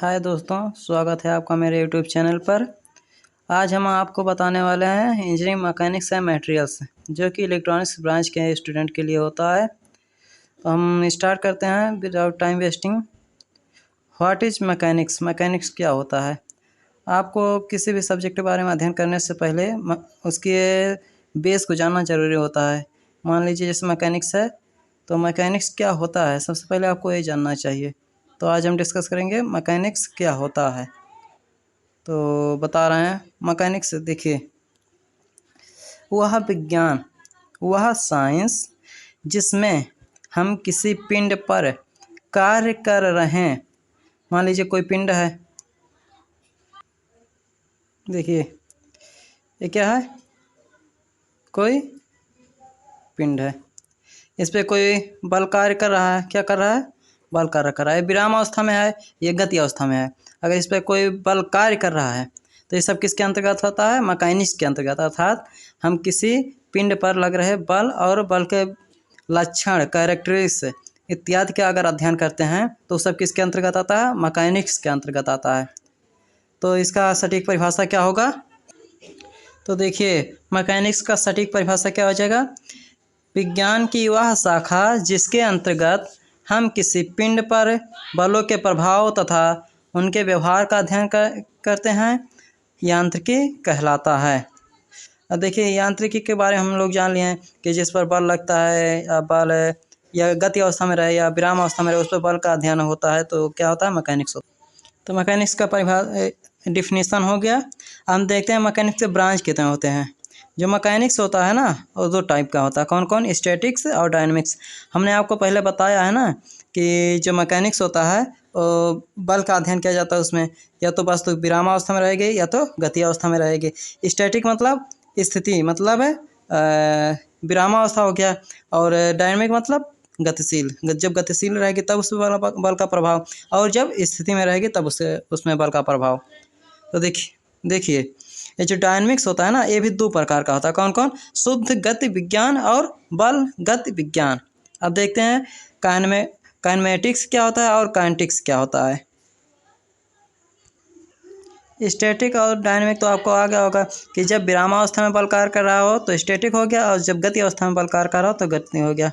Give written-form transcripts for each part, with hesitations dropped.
हाय दोस्तों, स्वागत है आपका मेरे यूट्यूब चैनल पर। आज हम आपको बताने वाले हैं इंजीनियरिंग मैकेनिक्स एंड मटेरियल्स, जो कि इलेक्ट्रॉनिक्स ब्रांच के स्टूडेंट के लिए होता है। तो हम स्टार्ट करते हैं without time wasting. What is mechanics? Mechanics क्या होता है? आपको किसी भी सब्जेक्ट के बारे में अध्ययन करने से पहले उसके बेस को जानना ज़रूरी होता है। मान लीजिए जैसे मैकेनिक्स है, तो मैकेनिक्स क्या होता है, सबसे पहले आपको ये जानना चाहिए। तो आज हम डिस्कस करेंगे मैकेनिक्स क्या होता है। तो बता रहे हैं मैकेनिक्स, देखिए, वह विज्ञान, वह साइंस जिसमें हम किसी पिंड पर कार्य कर रहे हैं। मान लीजिए कोई पिंड है, देखिए ये क्या है, कोई पिंड है, इस पे कोई बल कार्य कर रहा है। क्या कर रहा है? बल कार्य कर रहा है। विराम अवस्था में है, ये गति अवस्था में है। अगर इस पे कोई बल कार्य कर रहा है तो ये सब किसके अंतर्गत होता है? मैकेनिक्स के अंतर्गत। अर्थात हम किसी पिंड पर लग रहे बल और बल के लक्षण, कैरेक्टरिस्टिक्स इत्यादि का अगर अध्ययन करते हैं तो सब किसके अंतर्गत आता है? मैकेनिक्स के अंतर्गत आता है। तो इसका सटीक परिभाषा क्या होगा? तो देखिए, मैकेनिक्स का सटीक परिभाषा क्या हो जाएगा? विज्ञान की वह शाखा जिसके अंतर्गत हम किसी पिंड पर बलों के प्रभाव तथा उनके व्यवहार का अध्ययन करते हैं, यांत्रिकी कहलाता है। अब देखिए, यांत्रिकी के बारे में हम लोग जान लिए हैं कि जिस पर बल लगता है, या बल या गति अवस्था में रहे या विराम अवस्था में रहे, उस पर बल का अध्ययन होता है, तो क्या होता है? मैकेनिक्स होता है। तो मैकेनिक्स का डिफिनीसन हो गया। हम देखते हैं मैकेनिक्स के ब्रांच कितने होते हैं। जो मैकेनिक्स होता है ना, वो दो टाइप का होता है। कौन कौन? स्टैटिक्स और डायनेमिक्स। हमने आपको पहले बताया है ना कि जो मैकेनिक्स होता है वो बल का अध्ययन किया जाता है। उसमें या तो वस्तु विराम अवस्था में रहेगी या तो गति अवस्था में रहेगी। स्टैटिक मतलब स्थिति, मतलब विराम अवस्था हो गया, और डायनेमिक मतलब गतिशील। जब गतिशील रहेगी तब उस बल का प्रभाव, और जब स्थिति में रहेगी तब उसमें बल का प्रभाव। तो देखिए ये जो डायनेमिक्स होता है ना, ये भी दो प्रकार का होता है। कौन कौन? शुद्ध गति विज्ञान और बल गति विज्ञान। अब देखते हैं काइनेमेटिक्स क्या होता है और काइनेटिक्स क्या होता है। स्टैटिक और डायनेमिक तो आपको आ गया होगा कि जब विरामावस्था में बल कार्य कर रहा हो तो स्टैटिक हो गया, और जब गति अवस्था में बल कार्य कर रहा हो तो गति हो गया।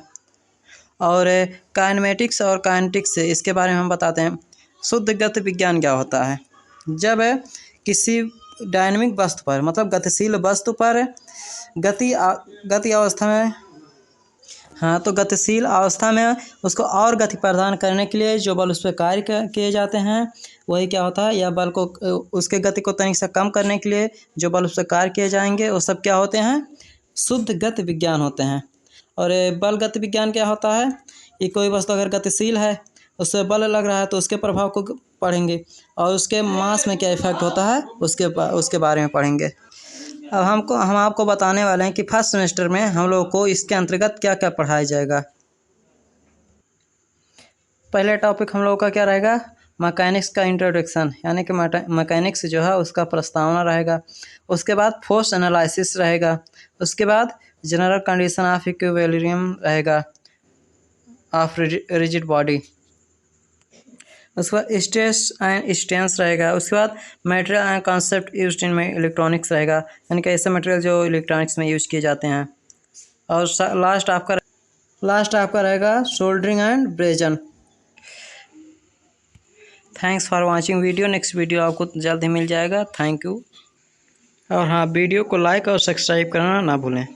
और काइनेमेटिक्स और काइनेटिक्स, इसके बारे में हम बताते हैं। शुद्ध गति विज्ञान क्या होता है? जब किसी डायनेमिक वस्तु पर, मतलब गतिशील वस्तु पर गति अवस्था में, हाँ, तो गतिशील अवस्था में उसको और गति प्रदान करने के लिए जो बल उस पर कार्य किए जाते हैं, वही क्या होता है? या बल को, उसके गति को तनिक से कम करने के लिए जो बल उस पर कार्य किए जाएंगे, वो सब क्या होते हैं? शुद्ध गति विज्ञान होते हैं। और बल गति विज्ञान क्या होता है? कि कोई वस्तु अगर गतिशील है, उससे बल लग रहा है, तो उसके प्रभाव को पढ़ेंगे, और उसके मास में क्या इफेक्ट होता है उसके बारे में पढ़ेंगे। अब हम आपको बताने वाले हैं कि फर्स्ट सेमेस्टर में हम लोगों को इसके अंतर्गत क्या क्या पढ़ाया जाएगा। पहले टॉपिक हम लोगों का क्या रहेगा? मैकेनिक्स का इंट्रोडक्शन, यानी कि मैकेनिक्स जो है उसका प्रस्तावना रहेगा। उसके बाद फोर्स एनालिसिस रहेगा। उसके बाद जनरल कंडीशन ऑफ इक्विलिब्रियम रहेगा ऑफ रिजिड बॉडी। उसके बाद स्ट्रेस एंड स्ट्रेंथ रहेगा। उसके बाद material and concept used in electronics रहेगा, यानी कि ऐसे मटेरियल जो इलेक्ट्रॉनिक्स में यूज किए जाते हैं। और लास्ट आपका रहेगा soldering and brazen. Thanks for watching video. Next video आपको जल्द ही मिल जाएगा। Thank you. और हाँ, वीडियो को लाइक और सब्सक्राइब करना ना भूलें।